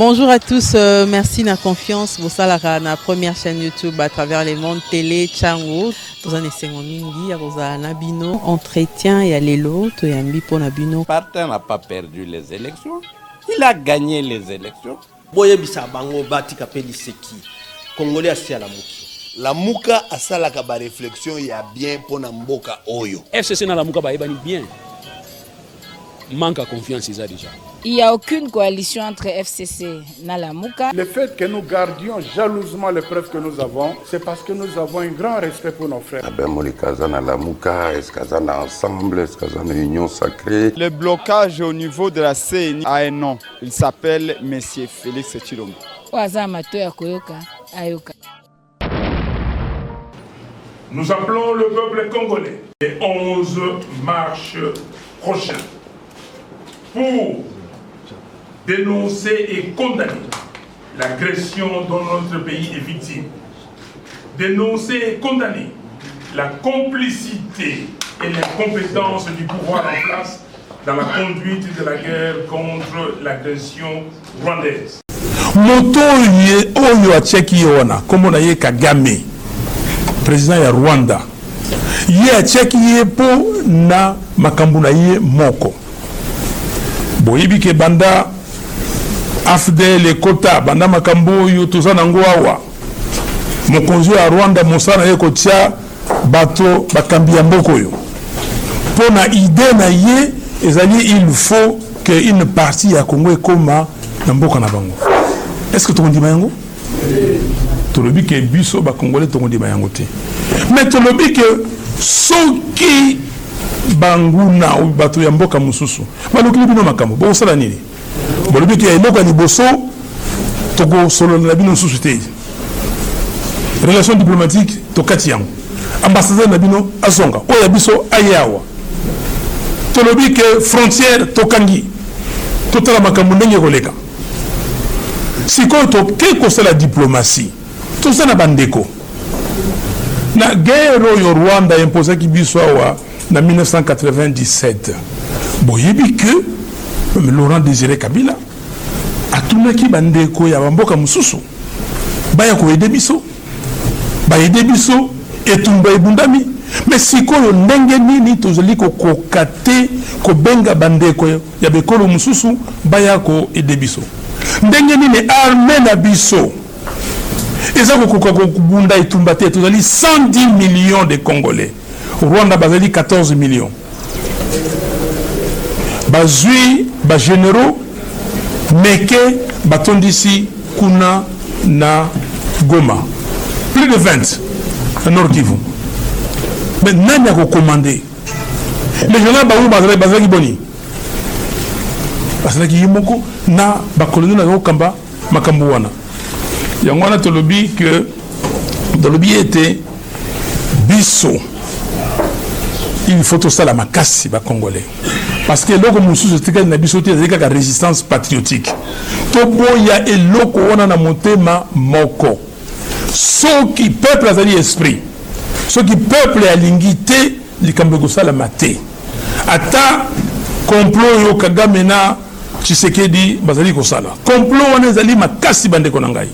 Bonjour à tous, merci de la confiance. Vous savez, la première chaîne YouTube à travers les mondes télé, Chango. Vous en êtes mingi, vous avez Nabino, entretien et Alelo, tu as mis pour Nabino. Partin n'a pas perdu les élections, il a gagné les élections. Boye bisa bango bati kapeli seki. Congolais asi à la muki. La muka asala ka ba réflexion ya bien pour na mboka oyo. FCC na la muka ba ebani bien. Manque à confiance ils a déjà. Il n'y a aucune coalition entre FCC et Nalamuka. Le fait que nous gardions jalousement les preuves que nous avons, c'est parce que nous avons un grand respect pour nos frères. Union sacrée. Le blocage au niveau de la CNI a un nom. Il s'appelle Monsieur Félix Tshilombo. Nous appelons le peuple congolais les 11 mars prochains pour dénoncer et condamner l'agression dont notre pays est victime. Dénoncer et condamner la complicité et l'incompétence du pouvoir en place dans la conduite de la guerre contre l'agression rwandaise. Moto oyo acheki yona comme na ye Kagame président ya Rwanda ye acheki ye po na makambo na ye moko boyibi ke banda AFDEL ekota banda makambo yo tozana ngwawa mokonzi ya Rwanda mosana ye kotia bato bakambi ya mboko yo pona idée na ye ezali il faut que une partie ya Congo ekoma na mboka na bango. Est-ce que tu dis mayango? Tu le dis que biso ba congolais tu dis mayango te. Mais tu le dis que soki banguna ou bato ya mboka mususu. Ba lokili bino makambo. Bo sala nini? Bo le dis que eloko ni boso toko solo na bino mususu te. Relation diplomatique to kati yango. Ambassadeur na bino azonga. Oya biso ayawa. Tu le dis que frontière to kangi. Totala makambo ndenge koleka. Si quand on fait la diplomatie, tout ça n'a pas d'écho. La guerre au Rwanda imposée qui biswa en 1997. Bon, il y a que Laurent Désiré Kabila a tout le qui bandeko ya bamboka mususu. Baya ko edebiso. Ba edebiso etumba ebundami. Mais si ko ndenge nini tozali ko kokate ko benga bandeko ya bekolo mususu baya ko edebiso. Ndenge nini armée na biso eza kokoka kubunda itumba te tozali 110 millions de Congolais. Rwanda bazali 14 millions. Bazui ba généraux meke batondisi kuna na Goma. Plus de 20 à Nord Kivu. Mais nani a commandé? Les gens là bazali boni. Parce que yimoko na bakoloni na kamba makambo wana yango wana tolobi que tolobi était biso il faut tout ça la makasi ba congolais parce que loko mususu tika na biso te ezeka ka résistance patriotique to boya eloko wana na motema moko soki peuple azali esprit soki peuple alingi te likambo ko sala maté ata complot yo Kagame na Tshisekedi bazali kosala complot wana ezali makasi bandeko na ngai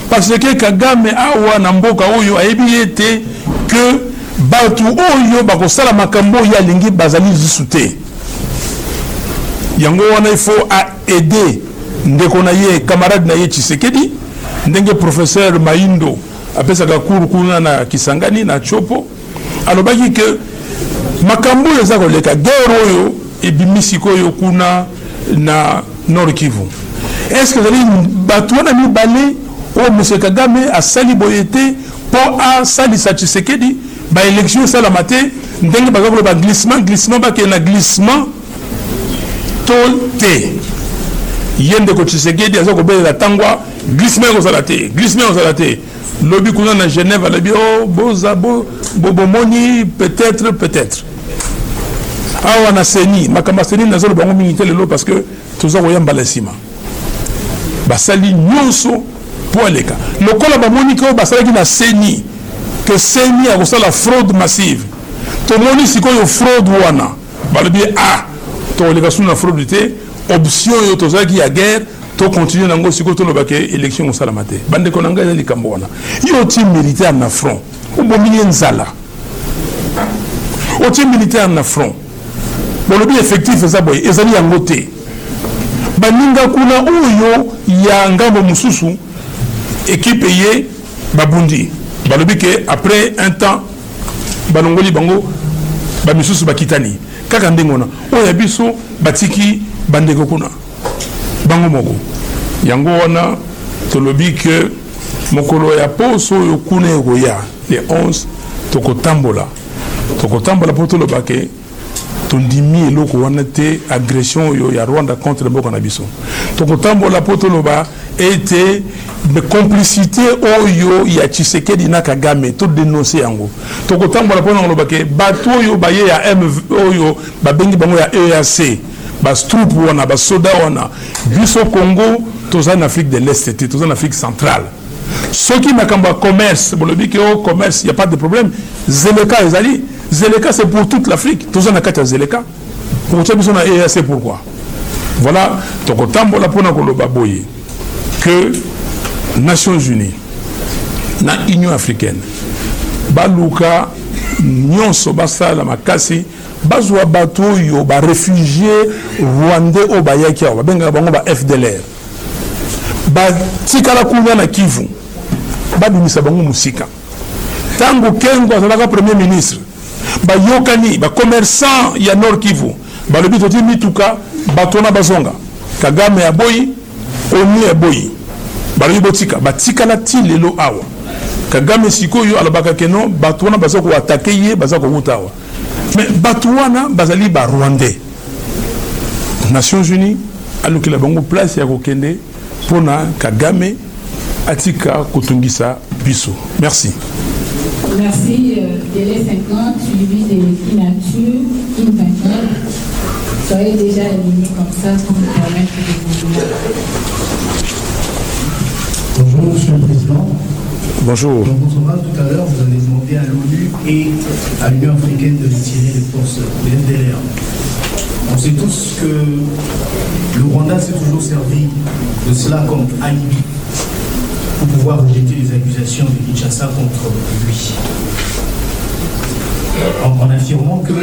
parce que Kagame awa na mboka oyo ayebi ete que batu oyo bakosala makambo ya lingi bazali zisute yango wana il faut aider ndeko na ye camarade na ye Tshisekedi ndenge professeur Maindo apesaka cours kuna na Kisangani na Chopo alobaki que makambo eza koleka guerre oyo ebimisi koyo kuna na Nord Kivu. Est-ce que vous avez batouana mi balé au M. Kagame a sali boyete pour a sali sa Tshisekedi ba élection sala maté ndenge ba glissement ba ke na glissement toté yende ko Tshisekedi azoko be la tangwa glissement ko salate lobby kuna na Genève la bio bomoni peut-être awa na seni makamba seni nazolo bango mingi lelo parce que toza koyamba la sima basali nyonso po aleka lokola bamoni ko basali na seni que seni a kosala fraude massive to moni sikoyo fraude wana balobi to leka suna fraude te option yo tozaki ya guerre to continuer nango siko to lobake élection osala te bande ko nanga ezali kambo wana yo ti militaire na front obomini nzala o ti militaire na front bolobi effectif eza boye ezali yango te baninga kuna oyo ya ngambo mususu équipe ye babundi balobi ke après un temps balongoli bango bamisusu bakitani kaka ndengona oyo biso batiki bandeko kuna bango moko yango wana tolobi ke mokolo ya poso oyo kuna ekoya le 11 tokotambola po tolobake tondimi eloko wana te agression oyo ya Rwanda contre mboka na biso tokotambola po toloba ete de complicité oyo ya Tshisekedi na Kagame to dénoncer yango tokotambola po ngoloba ke bato oyo baye ya oyo babengi bango ya EAC bas-troupe wana basoda wana biso Congo toza en Afrique de l'Est te toza en Afrique centrale soki makamba commerce bolobi ke o commerce y a pas de problème Zeleka ezali Zeleka c'est pour toute l'Afrique toza na kati ya Zeleka pour ça biso na EAC pourquoi voilà tokotambola pona koloba boye que Nations Unies na Union africaine baluka nyonso basala makasi bazwa bato yo ba réfugiés rwandais o bayaki awa benga bango ba FDLR ba tikala kuna na Kivu badumisa bango musika tango Kengo azalaka premier ministre ba yokani ba commerçant ya Nord Kivu ba lobi toti mituka batona bazonga Kagame ya boyi oni ya boyi balobi botika batikala ti lelo awa Kagame sikoyo alobaka keno bato wana baza ko attaquer ye baza ko wuta awa mais bato wana bazali ba Rwandais Nations Unies alukila bango place ya kokende pona Kagame atika kotungisa biso merci. Merci. Délai 50, suivi des signatures, in 29. Soyez déjà alignés comme ça pour nous permettre de vous. Bonjour, Monsieur le Président. Bonjour. Donc, tout à l'heure, vous avez demandé à l'ONU et à l'Union africaine de retirer les forces de FDLR. On sait tous que le Rwanda s'est toujours servi de cela comme alibi pour pouvoir rejeter les accusations de Kinshasa contre lui. En affirmant que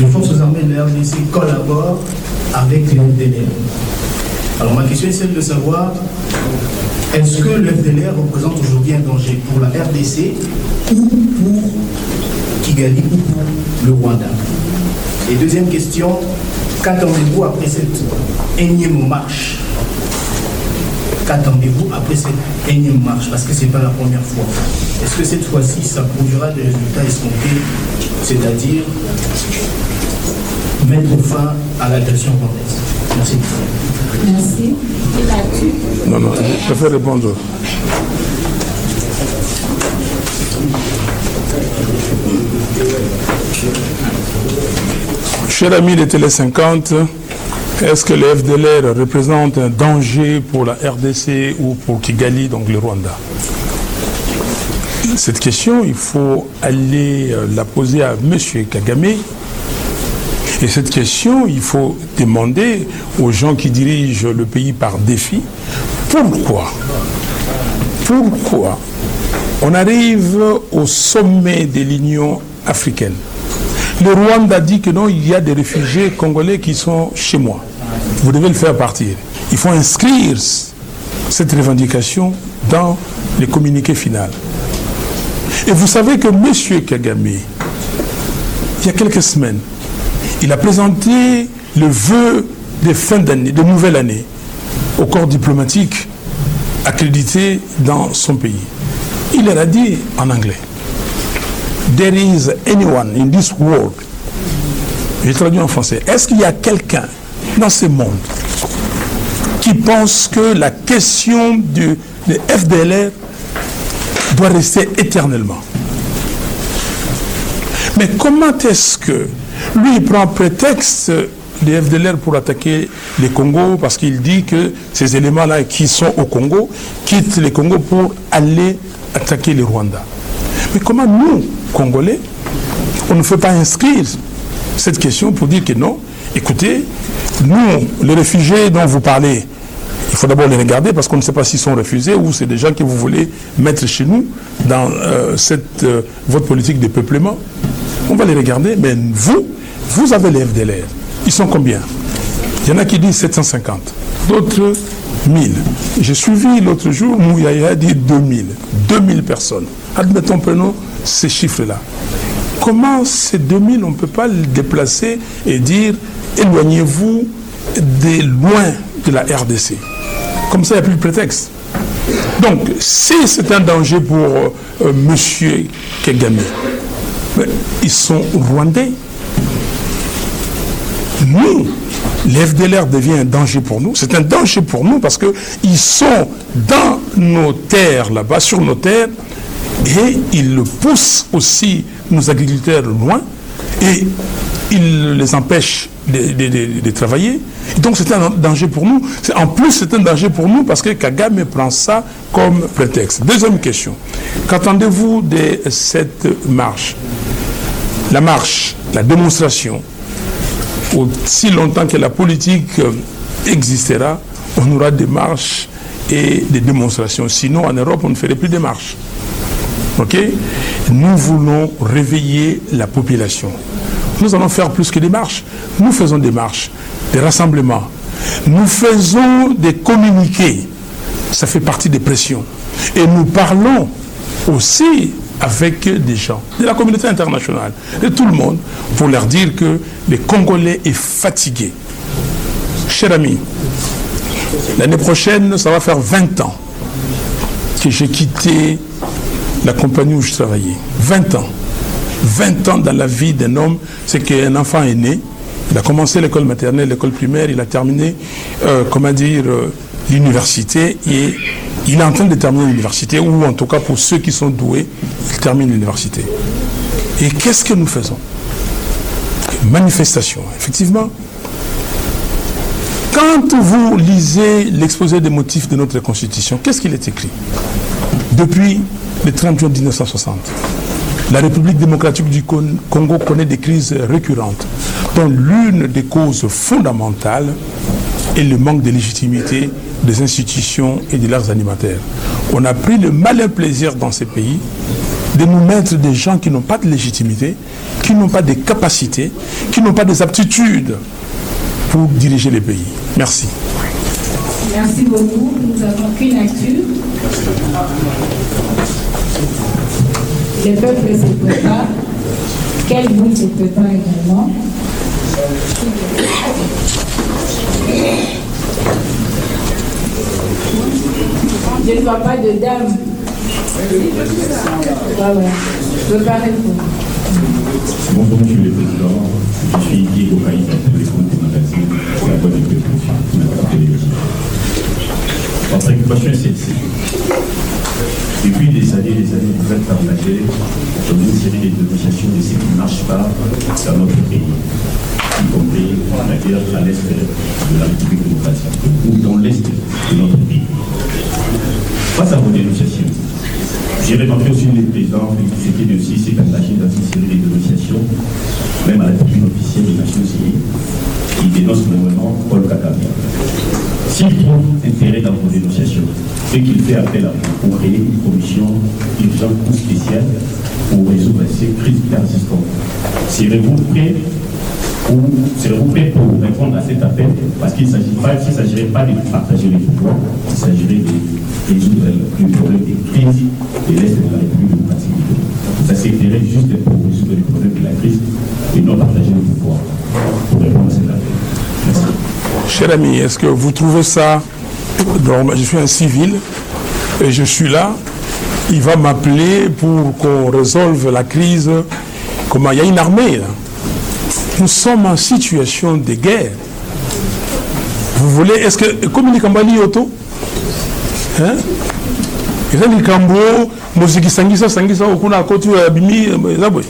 les forces armées de la RDC collaborent avec les FDLR. Alors ma question est celle de savoir, est-ce que le FDLR représente aujourd'hui un danger pour la RDC ou pour Kigali ou pour le Rwanda? Et deuxième question, qu'attendez-vous après cette énième marche? Qu'attendez-vous après cette énième marche? Parce que ce n'est pas la première fois. Est-ce que cette fois-ci, ça produira des résultats escomptés, c'est-à-dire mettre fin à l'agression rwandaise? Merci. Merci. Non, je préfère répondre. Cher ami de Télé 50, est-ce que le FDLR représente un danger pour la RDC ou pour Kigali, donc le Rwanda? Cette question, il faut aller la poser à M. Kagame. Et cette question, il faut demander aux gens qui dirigent le pays par défi, pourquoi on arrive au sommet de l'Union africaine? Le Rwanda dit que non, il y a des réfugiés congolais qui sont chez moi. Vous devez le faire partir. Il faut inscrire cette revendication dans le communiqué final. Et vous savez que M. Kagame, il y a quelques semaines, il a présenté le vœu de fin d'année, de nouvelle année, au corps diplomatique accrédité dans son pays. Il leur a dit en anglais, there is anyone in this world, j'ai traduit en français, est-ce qu'il y a quelqu'un dans ce monde qui pense que la question de FDLR doit rester éternellement? Mais comment est-ce que lui il prend prétexte des FDLR pour attaquer les Congo parce qu'il dit que ces éléments-là qui sont au Congo quittent les Congo pour aller attaquer les Rwandais? Mais comment nous, Congolais, on ne fait pas inscrire cette question pour dire que non, écoutez, nous, les réfugiés dont vous parlez, Il faut d'abord les regarder parce qu'on ne sait pas s'ils sont refusés ou c'est des gens que vous voulez mettre chez nous dans votre politique de peuplement. On va les regarder, mais vous avez les FDLR. Ils sont combien? Il y en a qui disent 750, d'autres 1000. J'ai suivi l'autre jour, Mouyaya dit 2000. 2000 personnes. Admettons, prenons ces chiffres-là. Comment ces 2000, on ne peut pas les déplacer et dire éloignez-vous de loin de la RDC. Comme ça, il n'y a plus de prétexte. Donc, si c'est un danger pour M. Kagame, ils sont rwandais. Nous, les FDLR devient un danger pour nous. C'est un danger pour nous parce qu'ils sont dans nos terres, là-bas, sur nos terres, et ils poussent aussi nos agriculteurs loin, et ils les empêchent de travailler. Donc c'est un danger pour nous. En plus, c'est un danger pour nous parce que Kagame prend ça comme prétexte. Deuxième question. Qu'attendez-vous de cette marche? La marche, la démonstration, aussi longtemps que la politique existera, on aura des marches et des démonstrations. Sinon, en Europe, on ne ferait plus de marches. Ok? Nous voulons réveiller la population. Nous allons faire plus que des marches. Nous faisons des marches, des rassemblements. Nous faisons des communiqués. Ça fait partie des pressions. Et nous parlons aussi avec des gens de la communauté internationale, de tout le monde, pour leur dire que les Congolais sont fatigués. Chers amis, l'année prochaine, ça va faire 20 ans que j'ai quitté la compagnie où je travaillais. 20 ans. 20 ans dans la vie d'un homme, c'est qu'un enfant est né, il a commencé l'école maternelle, l'école primaire, il a terminé, l'université, et il est en train de terminer l'université, ou en tout cas pour ceux qui sont doués, ils terminent l'université. Et qu'est-ce que nous faisons? Manifestation, effectivement. Quand vous lisez l'exposé des motifs de notre Constitution, qu'est-ce qu'il est écrit? Depuis le 30 juin 1960, la République démocratique du Congo connaît des crises récurrentes, dont l'une des causes fondamentales est le manque de légitimité des institutions et de leurs animateurs. On a pris le malin plaisir dans ces pays de nous mettre des gens qui n'ont pas de légitimité, qui n'ont pas de capacités, qui n'ont pas des aptitudes pour diriger les pays. Merci. Merci beaucoup. Nous avons qu'une actu. Les peuples se préparent. Quel bruit se prépare également? Je ne vois pas de dame. Voilà. Préparez-vous. Bonjour, Monsieur le Président. Je suis Diego Caïta, pour les comptes de magazine, la bonne exécution de la télévision. Ma préoccupation est celle-ci. Depuis des années, vous êtes engagés dans une série de négociations de ce qui ne marche pas dans notre pays, y compris la guerre à l'est de la République démocratique ou dans l'est de notre pays. Face à vos dénonciations, j'ai remarqué aussi le président Tshisekedi aussi s'est engagé dans une série de négociations, même à la tribune officielle des Nations Unies, qui dénonce le gouvernement Paul Kagame. S'il trouve intérêt dans vos dénonciations, et qu'il fait appel à vous pour créer une commission urgente ou spéciale pour résoudre ces crises persistantes, serez-vous prêt pour répondre à cet appel? Parce qu'il ne s'agirait pas de partager les pouvoirs, il s'agirait de résoudre le problème des crises de l'Est de la République démocratique du Congo. Ça s'éclairait juste pour résoudre le problème de la crise et non partager les pouvoirs pour répondre à cet appel. Merci. Cher ami, est-ce que vous trouvez ça normal? Je suis un civil et je suis là. Il va m'appeler pour qu'on résolve la crise. Comment? Il y a une armée là. Nous sommes en situation de guerre. Vous voulez, est-ce que, comme il y a auto, hein? Il y a des cambo, musique sangisa, okuna kotu abimi, zabwe.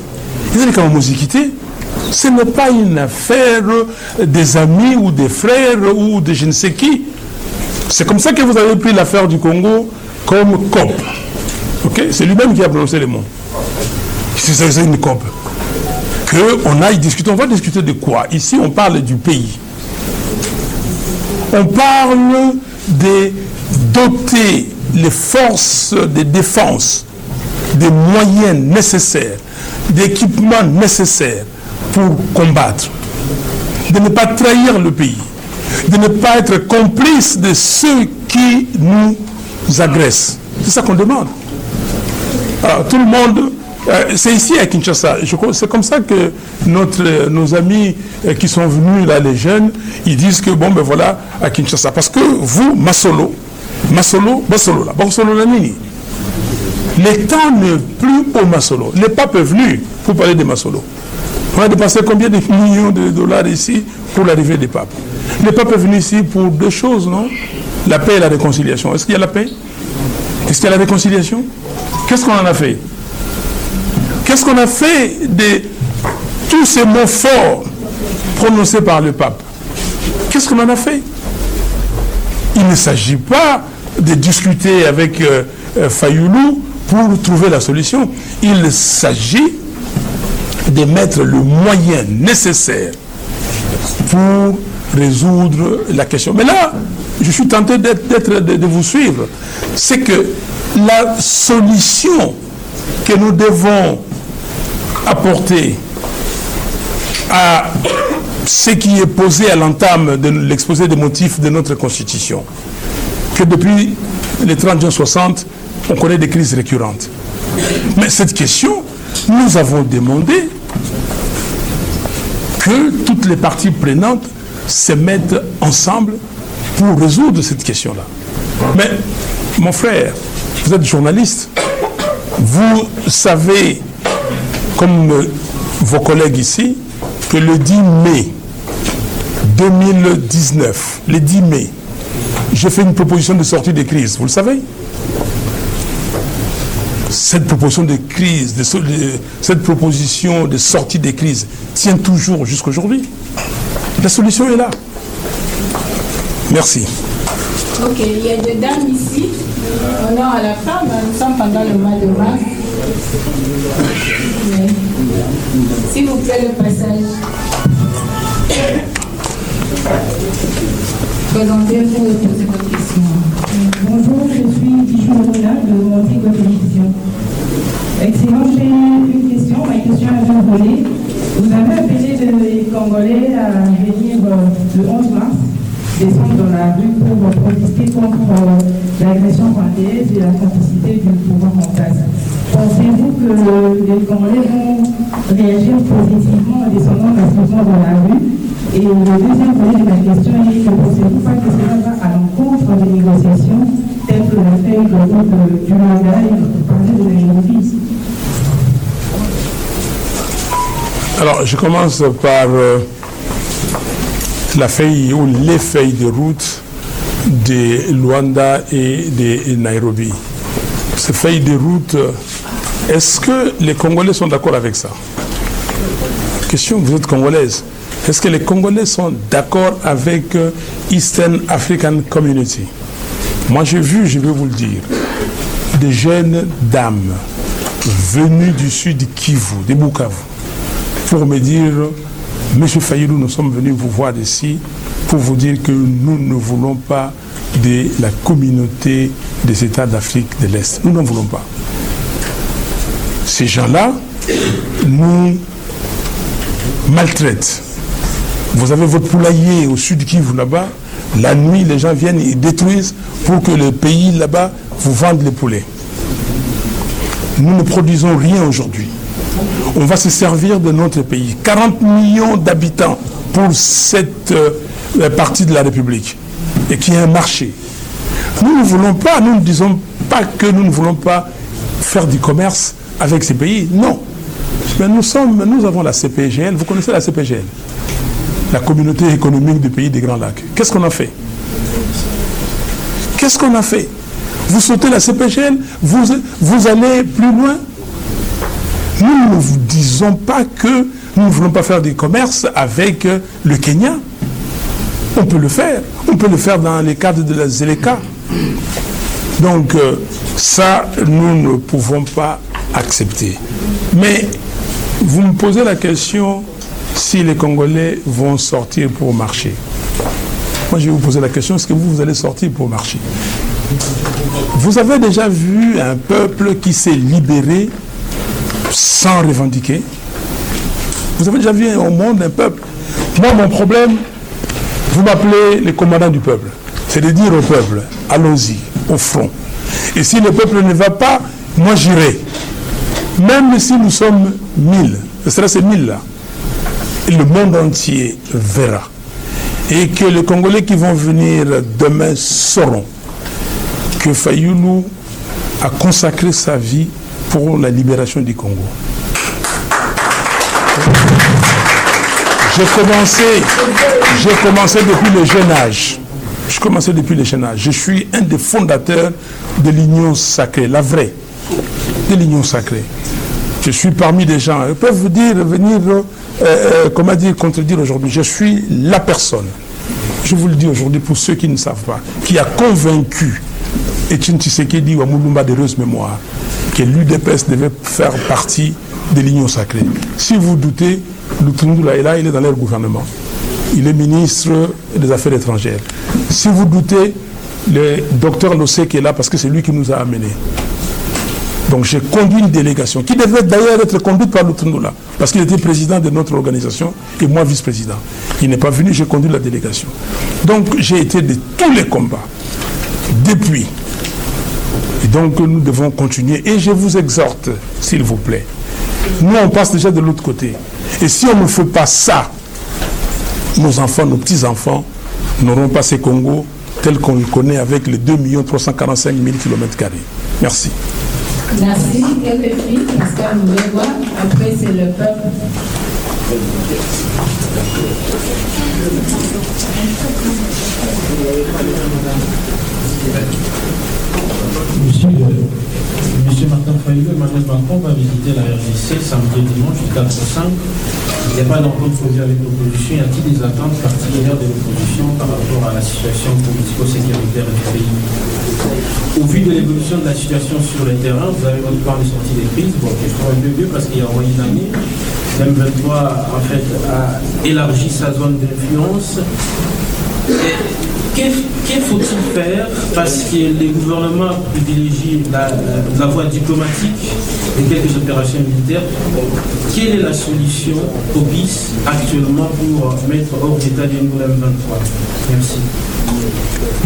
Il y a des cambo musiquité. Ce n'est pas une affaire des amis ou des frères ou de je ne sais qui. C'est comme ça que vous avez pris l'affaire du Congo comme COP. Okay? C'est lui-même qui a prononcé les mots. C'est une COP. Qu'on aille discuter. On va discuter de quoi? Ici, on parle du pays. On parle de doter les forces de défense des moyens nécessaires, d'équipements nécessaires pour combattre, de ne pas trahir le pays, de ne pas être complice de ceux qui nous agressent. C'est ça qu'on demande. Alors, tout le monde, c'est ici à Kinshasa. C'est comme ça que nos amis qui sont venus là, les jeunes, ils disent que bon, ben voilà, à Kinshasa. Parce que vous, Masolo, la Nini. L'État n'est plus au Masolo. Le pape est venu pour parler de Masolo. On a dépensé combien de millions de dollars ici pour l'arrivée des papes. Le pape est venu ici pour deux choses, non? La paix et la réconciliation. Est-ce qu'il y a la paix? Est-ce qu'il y a la réconciliation? Qu'est-ce qu'on en a fait? Qu'est-ce qu'on a fait de tous ces mots forts prononcés par le pape? Qu'est-ce qu'on en a fait? Il ne s'agit pas de discuter avec Fayoulou pour trouver la solution. Il s'agit de mettre le moyen nécessaire pour résoudre la question. Mais là, je suis tenté de vous suivre. C'est que la solution que nous devons apporter à ce qui est posé à l'entame de l'exposé des motifs de notre Constitution, que depuis les 30 juin 60, on connaît des crises récurrentes. Mais cette question, nous avons demandé que toutes les parties prenantes se mettent ensemble pour résoudre cette question-là. Mais, mon frère, vous êtes journaliste, vous savez, comme vos collègues ici, que le 10 mai 2019, le 10 mai, j'ai fait une proposition de sortie de crise, vous le savez? Cette proposition de crise, cette proposition de sortie de crise tient toujours jusqu'à aujourd'hui. La solution est là. Merci. Ok, il y a des dames ici. Honneur à la femme, nous sommes pendant le mois de mars. S'il vous plaît, le passage. Présentez-vous et posez votre question. Bonjour, je suis Bijou Mouna de Montigo Télévision. Excellent, j'ai une question. Ma question est un volet. Vous avez appelé les Congolais à venir le 11 mars, descendre dans la rue pour protester contre l'agression rwandaise et la complicité du pouvoir en place. Pensez-vous que les Congolais vont réagir positivement en descendant massivement dans la rue? Et le deuxième volet de ma question est que pensez-vous pas que cela va à l'encontre des négociations telles que la feuille de route du Rwanda et notre parler de Nairobi? Alors, je commence par la feuille ou les feuilles de route de Luanda et de Nairobi. Ces feuilles de route, est-ce que les Congolais sont d'accord avec ça? Question, vous êtes congolaise. Est-ce que les Congolais sont d'accord avec Eastern African Community? Moi, j'ai vu, je vais vous le dire, des jeunes dames venues du sud Kivu, de Bukavu, pour me dire, Monsieur Fayoulou, nous sommes venus vous voir ici pour vous dire que nous ne voulons pas de la communauté des États d'Afrique de l'Est. Nous n'en voulons pas. Ces gens-là nous maltraitent. Vous avez votre poulailler au sud Kivu là-bas. La nuit, les gens viennent et détruisent pour que le pays là-bas vous vende les poulets. Nous ne produisons rien aujourd'hui. On va se servir de notre pays. 40 millions d'habitants pour cette partie de la République. Et qui est un marché. Nous ne voulons pas, nous ne disons pas que nous ne voulons pas faire du commerce avec ces pays. Non. Mais nous avons la CPGL. Vous connaissez la CPGL? La communauté économique du pays des Grands Lacs. Qu'est-ce qu'on a fait? Qu'est-ce qu'on a fait? Vous sautez la CPGL, vous allez plus loin. Nous ne vous disons pas que nous ne voulons pas faire du commerce avec le Kenya. On peut le faire. On peut le faire dans les cadres de la ZLECA. Donc, ça, nous ne pouvons pas accepter. Mais vous me posez la question si les Congolais vont sortir pour marcher. Moi, je vais vous poser la question, est-ce que vous allez sortir pour marcher? Vous avez déjà vu un peuple qui s'est libéré sans revendiquer? Vous avez déjà vu au monde un peuple? Moi, mon problème, vous m'appelez le commandant du peuple. C'est de dire au peuple, allons-y, au front. Et si le peuple ne va pas, moi j'irai. Même si nous sommes 1000, ce sera ces 1000 là. Et le monde entier verra. Et que les Congolais qui vont venir demain sauront que Fayoulou a consacré sa vie pour la libération du Congo. J'ai commencé depuis le jeune âge. Je suis un des fondateurs de l'Union sacrée, la vraie, de l'Union sacrée. Je suis parmi des gens, ils peuvent vous dire, venir, contredire aujourd'hui. Je suis la personne, je vous le dis aujourd'hui pour ceux qui ne savent pas, qui a convaincu Etienne Tshisekedi ou Moulumba de heureuse mémoire que l'UDPS devait faire partie de l'Union sacrée. Si vous doutez, Lutundula est là, il est dans leur gouvernement. Il est ministre des Affaires étrangères. Si vous doutez, le docteur Lossé qui est là parce que c'est lui qui nous a amenés. Donc j'ai conduit une délégation qui devait d'ailleurs être conduite par Lutundula parce qu'il était président de notre organisation et moi vice-président. Il n'est pas venu, j'ai conduit la délégation. Donc j'ai été de tous les combats depuis. Et donc nous devons continuer et je vous exhorte, s'il vous plaît. Nous on passe déjà de l'autre côté. Et si on ne fait pas ça, nos enfants, nos petits-enfants n'auront pas ces Congo tel qu'on le connaît avec les 2 345 000 km². Merci. Merci. Quelques filles, Pascal Moulewa. Après, c'est le peuple. Monsieur Martin Fayoulou, Emmanuel Macron va visiter la RDC samedi et dimanche du 4 au 5. Il n'y a pas d'encontre prévue avec l'opposition. Y a-t-il des attentes particulières de l'opposition par rapport à la situation politico-sécuritaire du pays? Au vu de l'évolution de la situation sur le terrain, vous avez votre plan de sortie des crises, bon, qui est un peu mieux parce qu'il y a moins d'une année. M23 en fait a élargi sa zone d'influence. Qu'il faut-il faire parce que les gouvernements privilégient la voie diplomatique et quelques opérations militaires? Quelle est la solution propice actuellement pour mettre hors d'état de nous M23? Merci.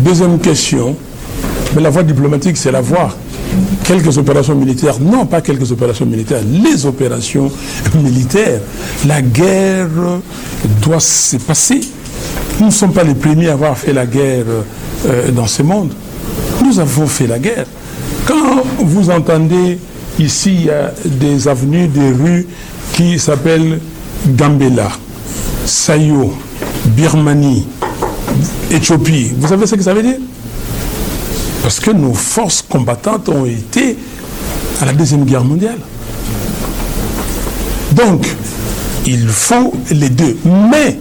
Deuxième question. Mais la voie diplomatique, c'est la voie. Quelques opérations militaires, non pas quelques opérations militaires, les opérations militaires. La guerre doit se passer. Nous ne sommes pas les premiers à avoir fait la guerre dans ce monde. Nous avons fait la guerre. Quand vous entendez ici, il y a des avenues, des rues qui s'appellent Gambela, Sayo, Birmanie, Éthiopie, vous savez ce que ça veut dire? Parce que nos forces combattantes ont été à la Deuxième Guerre mondiale. Donc, il faut les deux. Mais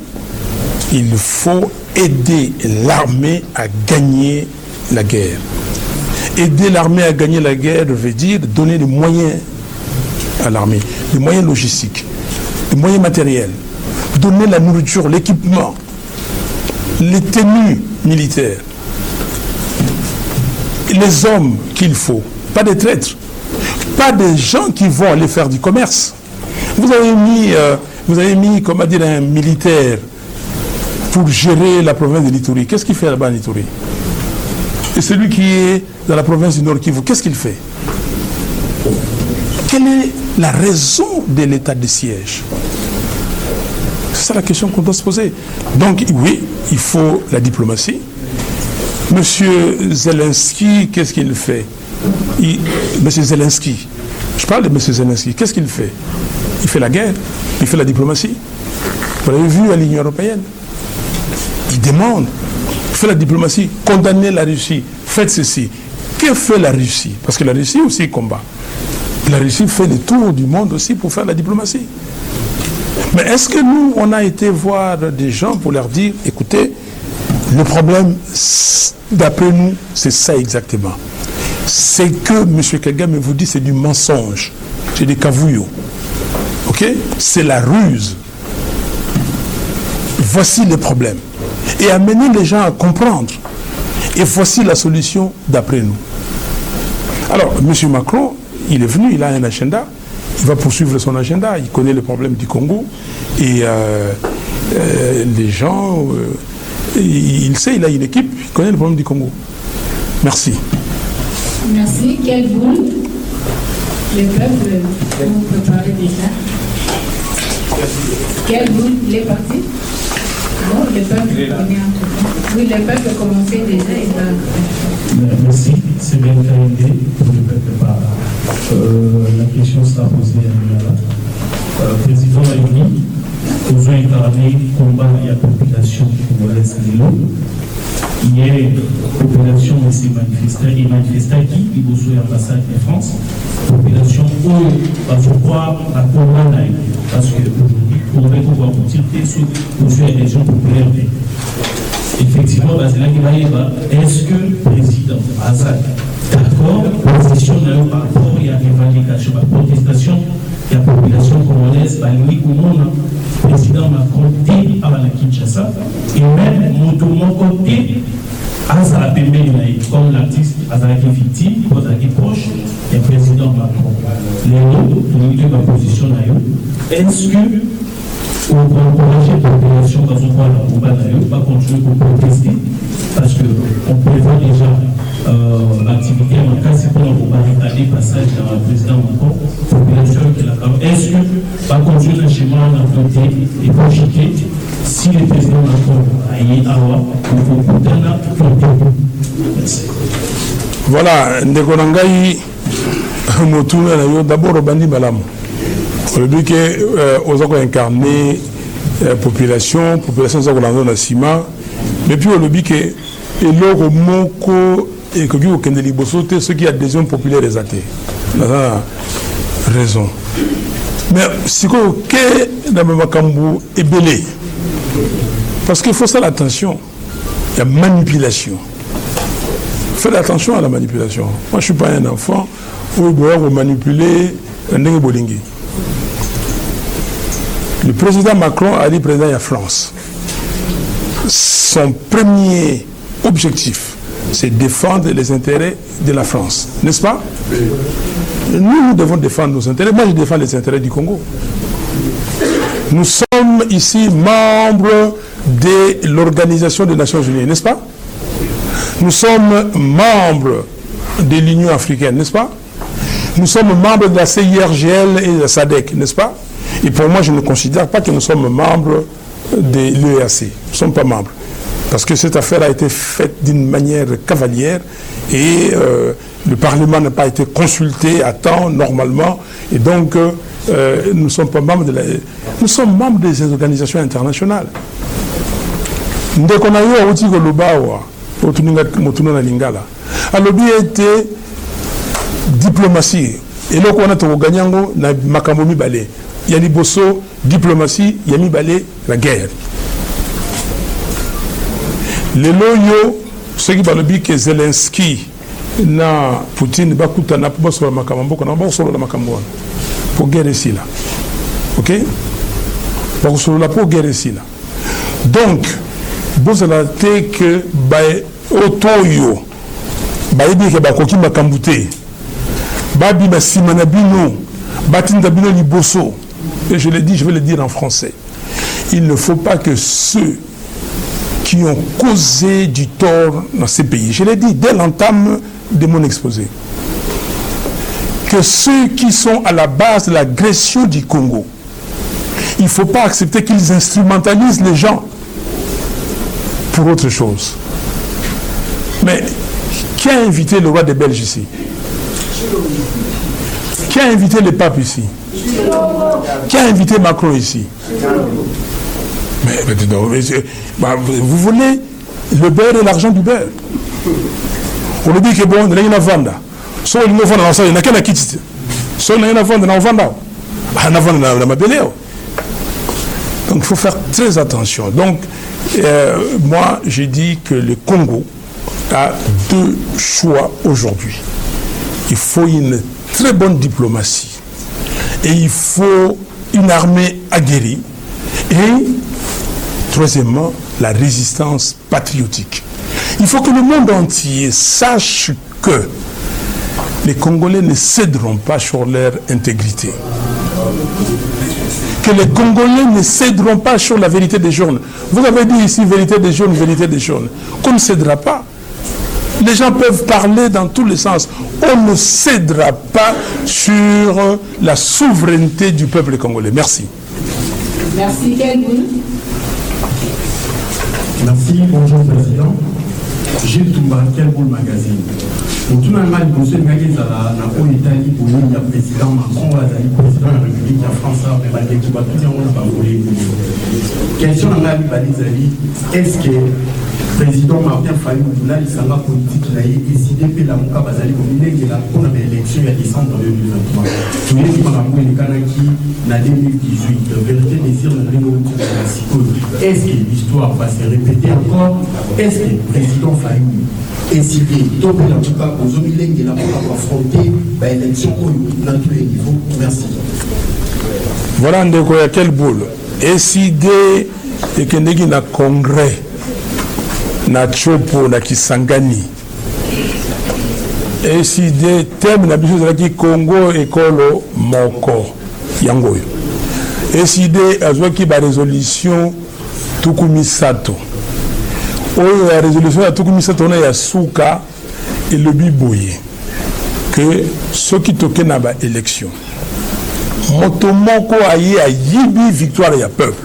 il faut aider l'armée à gagner la guerre. Aider l'armée à gagner la guerre veut dire donner des moyens à l'armée, des moyens logistiques, des moyens matériels, donner la nourriture, l'équipement, les tenues militaires, les hommes qu'il faut, pas des traîtres, pas des gens qui vont aller faire du commerce. Vous avez mis comment dire, un militaire pour gérer la province de l'Ituri. Qu'est-ce qu'il fait là-bas en Ituri? Et celui qui est dans la province du Nord Kivu, qu'est-ce qu'il fait? Quelle est la raison de l'état de siège? C'est ça la question qu'on doit se poser. Donc oui, il faut la diplomatie. Monsieur Zelensky, qu'est-ce qu'il fait? Monsieur Zelensky, je parle de Monsieur Zelensky, qu'est-ce qu'il fait? Il fait la guerre, il fait la diplomatie. Vous l'avez vu à l'Union européenne. Il demande, fait la diplomatie, condamnez la Russie, faites ceci. Que fait la Russie? Parce que la Russie aussi combat. La Russie fait le tour du monde aussi pour faire la diplomatie. Mais est-ce que nous, on a été voir des gens pour leur dire, écoutez, le problème, d'après nous, c'est ça exactement. C'est que M. Kagame vous dit, c'est du mensonge, c'est des cavouillots. Ok? C'est la ruse. Voici le problème. et amener les gens à comprendre. Et voici la solution d'après nous. Alors, M. Macron, il est venu, il a un agenda, il va poursuivre son agenda, il connaît le problème du Congo, et les gens, il sait, il a une équipe, il connaît le problème du Congo. Merci. Merci. Quelle boule? Le peuple, on peut parler déjà. Quelle boule? Les partis? Bon, le peuple est entre. Oui, le peuple a commencé déjà, il va. Merci, c'est bien carré pour le peuple par la question sera posée à la président Réuni. Nous avons incarné combat et la population congolaise de l'eau. Hier, la population s'est manifestée qui, il vous souhaite l'ambassade de France. La population, je crois, à combat parce qu'aujourd'hui, on va pouvoir aboutir sur les régions populaires. Effectivement, c'est là qu'il va y avoir. Est-ce que le président Azad, d'accord, position par rapport à la revendication, à la protestation de la population congolaise, le président Macron dit à la Kinshasa, et même mon côté, Azad comme l'artiste Azad qui est victime, qui est proche du président Macron. Les deux, ma position là, est-ce que on peut encourager la population dans son coin va continuer pour protester parce qu'on prévoit déjà l'activité en cas c'est pour on va regarder le passage dans le président Macron, population qui la parole. Est-ce que va continuer le schéma en côté et pour jeter si le président Macron a eu à voir, on peut Merci. Voilà, Ndekonangai Motuna d'abord au Bandi Malamu. Le but que aux gens incarné population dans la ciment, mais puis le but que l'or moko et que vous kendeli bosote ceux qui adhésion populaire des athées. La raison. Mais si que dans makambu est belé, parce qu'il faut ça l'attention, il y a manipulation. Faites attention à la manipulation. Moi je ne suis pas un enfant où il doit manipuler un bolingi. Le président Macron a dit président de la France. Son premier objectif, c'est défendre les intérêts de la France. N'est-ce pas? Nous devons défendre nos intérêts. Moi, je défends les intérêts du Congo. Nous sommes ici membres de l'Organisation des Nations Unies, n'est-ce pas? Nous sommes membres de l'Union africaine, n'est-ce pas? Nous sommes membres de la CIRGL et de la SADC, n'est-ce pas? Et pour moi, je ne considère pas que nous sommes membres de l'EAC. Nous ne sommes pas membres. Parce que cette affaire a été faite d'une manière cavalière et le Parlement n'a pas été consulté à temps, normalement. Et donc, nous ne sommes pas membres de la... Nous sommes membres des organisations internationales. Dès qu'on a eu à Outi Golubawa, Motuno Lingala, alors lui était diplomatie. Et là, on a gagné na Makamomi Balé. Il y a des bosso, diplomatie, il y a mis balé la guerre. Les loyaux, ceux qui parlent que Zelensky, na Poutine, Bakuta, na pas sur la Makambo, qu'on a pas sur la Makambo. Pour guerre ici là. Ok? Pour sur la pour guerre ici là. Donc, vous avez été que, Otoyo, dit que Bakoki Makambouté, Babi Basimanabino, Batindabino Liboso. Et je l'ai dit, je vais le dire en français. Il ne faut pas que ceux qui ont causé du tort dans ces pays, je l'ai dit dès l'entame de mon exposé, que ceux qui sont à la base de l'agression du Congo, il ne faut pas accepter qu'ils instrumentalisent les gens pour autre chose. Mais qui a invité le roi des Belges ici? Qui a invité le pape ici? Qui a invité Macron ici? Mais vous voulez le beurre et l'argent du beurre. On dit que bon, il y a une vente. Si on a une vente, il n'y a qu'un qui dit. Si on a une vente, on a une vente. On a une vente. Donc il faut faire très attention. Donc, moi, j'ai dit que le Congo a deux choix aujourd'hui. Il faut une très bonne diplomatie et il faut une armée aguerrie. Et troisièmement, la résistance patriotique. Il faut que le monde entier sache que les Congolais ne céderont pas sur leur intégrité. Que les Congolais ne céderont pas sur la vérité des jeunes. Vous avez dit ici vérité des jeunes, vérité des jeunes. Qu'on ne cédera pas. Les gens peuvent parler dans tous les sens. On ne cédera pas sur la souveraineté du peuple congolais. Merci. Merci, Kelvin. Merci, bonjour Président. Gilles Toumba, Kelboul Magazine. Pour tout le monde, je suis allé en Italie pour le président Macron, le président de la République de France, mais malgré tout, tout le monde n'a pas voulu. Question à la est-ce que le président Martin Fayou, là, il s'en va politique, il a décidé que la Mouka Bazali, pour l'élection en décembre 2023. Tous les qui m'ont dit en 2018, la vérité désire de la est-ce que l'histoire va se répéter encore? Est-ce que le président Fayou décidé donc en tout cas aux homilègues de la pour affronter l'élection dans tous les niveaux? Merci. Voilà ndeko ya quelle boule. Décidé et que ndegi na congrès na chopo na Kisangani. Décidé thème na biso za ki Congo ekolo moko yangoyo. Décidé azwaki ba résolution tukumisato. Oyo la résolution ya tukumisato na ya suka et le biboye que ceux qui toquent na ba élection moto moko aye ayibi victoire ya peuple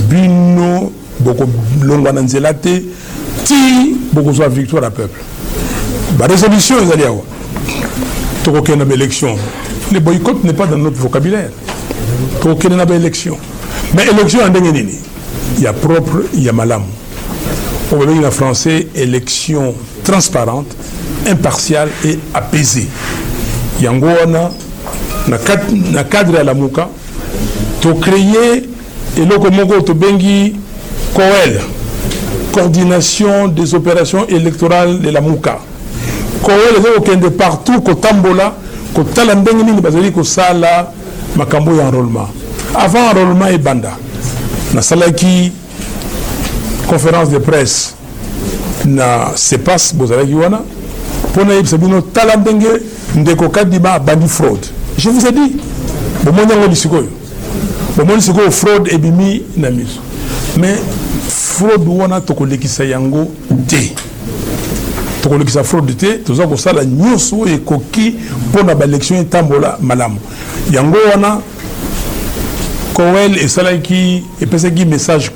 bino boko longwa na nzela te ti boko soit victoire ya peuple ba résolution ezali awa tokoke na ba élection. Le boycott n'est pas dans notre vocabulaire. Tokoke na ba élection mais élection ndenge nini ya propre ya malamu. On va dire en français, élection transparente, impartiale et apaisée. Yangouana, na cadre à la Mouka, to créer et lokomongo to bengi COEL, coordination des opérations électorales de la Mouka. COEL est aucun de partout, ko tambola, ko talandengi ni bazali ko sala makambo ya enrôlement. Avant enrôlement et banda. Na salaki conférence de presse na CEPAS bozalaki wana pona yebisa bino tala ndenge ndeko Kadima bandi fraude. Je vous ai dit bomoni yango lisikoyo bomoni sikoyo fraude ebimi na miso mais fraude wana tokolekisa yango te tokolekisa fraude te toza kosala nyonso ekoki mpona baélection etambola malamu yango wana Kowel et Salaki et pesaki message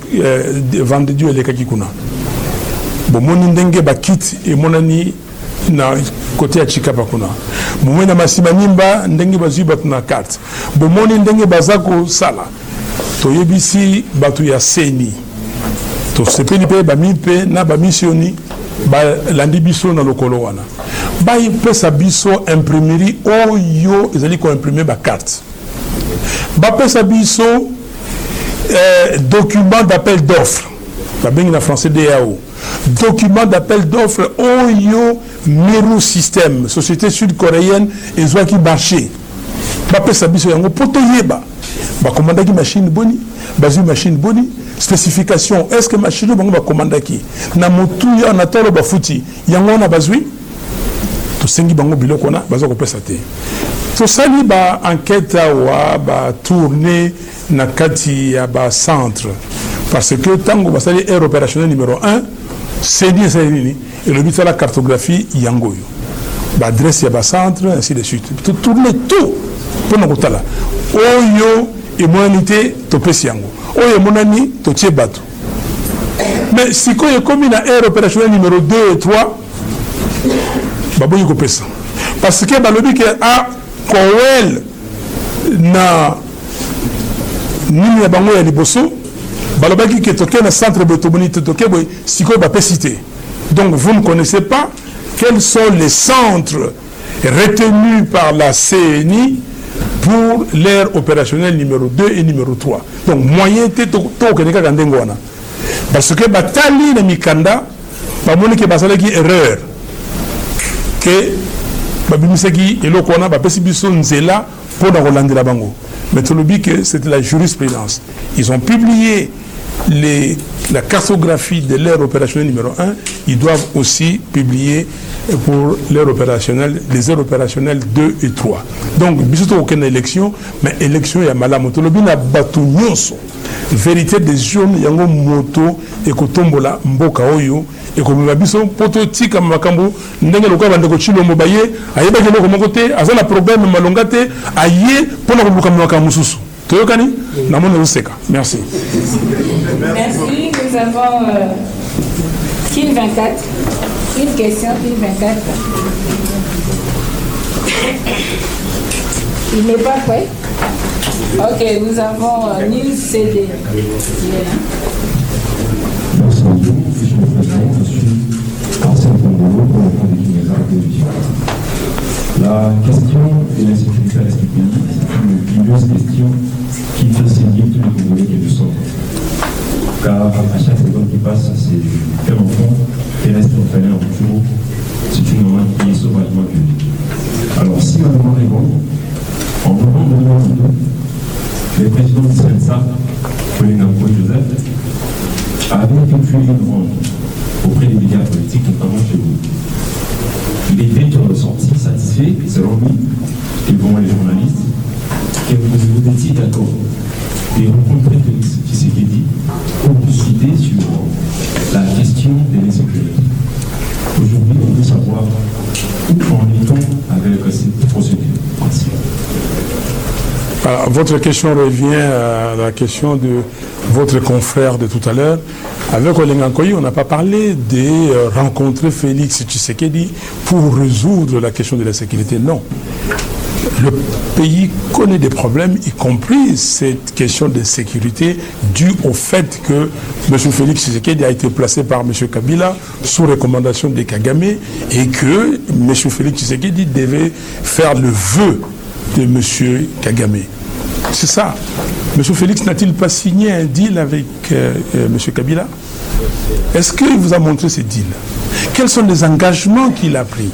vendredi elekaki kuna. Bon moni ndenge bakit et monani na côté ya Chikapa kuna. Bomoni na masimanimba ndenge bazui batu na carte. Bomoni ndenge bazako sala. To yebisi batu ya seni. To sepeli pe ba mipe na ba missioni ba landi biso na lokolo wana. Ba pesa biso imprimerie oyo ezali ko imprimer ba carte. Bapesa biso document d'appel d'offres. En français DAO. Document d'appel d'offres Oyo Meru System, société sud-coréenne et Zwaki marché. Bapesa biso yango poto yeba. Ba commandaki machine boni, bazu machine boni, spécification est-ce que machine bango ba commandaki na motu ya na tolo ba futi yango na bazui to sengi bango biloko na bazo ko pesa te. To sali ba enquête wa ba tourner na kati ya ba centre parce que tango ba sali air opérationnel numéro 1 c'est dit ça nini et le but c'est la cartographie yangoyo ba adresse ya ba centre ainsi de suite to tourner tout pour na kotala oyo et monité to pesi yango oyo monani to tie bato mais si ko ye comme na air opérationnel numéro 2 et 3 ba boyi ko pesa parce que ba lobi que a Kowel na nini ya bango ya liboso balobaki ke toke na centre betobonite toke boy siko ba pesité. Donc vous ne connaissez pas quels sont les centres retenus par la CNI pour l'aire opérationnelle numéro 2 et numéro 3. Donc moyen te to keneka kandengo wana parce que batali na mikanda ba moni ke basalaki erreur que babimisaki eloko wana bapesi biso nzela pour na kolandela bango mais tolobi que c'était la jurisprudence. Ils ont publié la cartographie de l'ère opérationnelle numéro 1, ils doivent aussi publier pour l'ère opérationnelle, les aires opérationnelles 2 et 3. Donc, bientôt aucune élection, mais élection il y a malamoto. Le bin a battu nyonso. Vérité des jeunes, yango moto, et kotombola mboka oyo, et comme la biso, poto tika makambo, ndenge loka bandeko chilo mobaye, aye ba kelo komokote, azala problème malongate, aye, pona koluka mwaka mususu. Toyokani? Namone useka. Merci. Merci. Nous avons Kin 24. Une question, Kin 24. Il n'est pas prêt. Ok, nous avons Nils CD. Il est là. Merci à vous, monsieur le Président. Je suis Arsène Congolo pour le compte de Guinée-Bissau Télévision. La question de l'insécurité à l'Est du pays, c'est une épineuse question qui fait saigner tous les Congolais que nous sommes. Car à chaque seconde qui passe, c'est un enfant qui reste enfermé en retour. C'est une maman qui est sauvagement violée. Alors, si ma demande est bonne, en novembre 2022, le président du CNSA, Olingankoy Joseph, avait effectué une demande auprès des médias politiques, notamment chez vous. Il était ressorti satisfait, selon lui, devant les journalistes, que vous étiez d'accord de rencontrer Félix Tshisekedi pour discuter sur la question de l'insécurité. Aujourd'hui, on veut savoir où en est-on avec cette procédure. Merci. Alors, votre question revient à la question de votre confrère de tout à l'heure. Avec Olingankoy, on n'a pas parlé de rencontrer Félix Tshisekedi pour résoudre la question de la sécurité. Non. Le pays connaît des problèmes, y compris cette question de sécurité due au fait que M. Félix Tshisekedi a été placé par M. Kabila sous recommandation de Kagame et que M. Félix Tshisekedi devait faire le vœu de M. Kagame. C'est ça. M. Félix n'a-t-il pas signé un deal avec M. Kabila? Est-ce qu'il vous a montré ce deal? Quels sont les engagements qu'il a pris?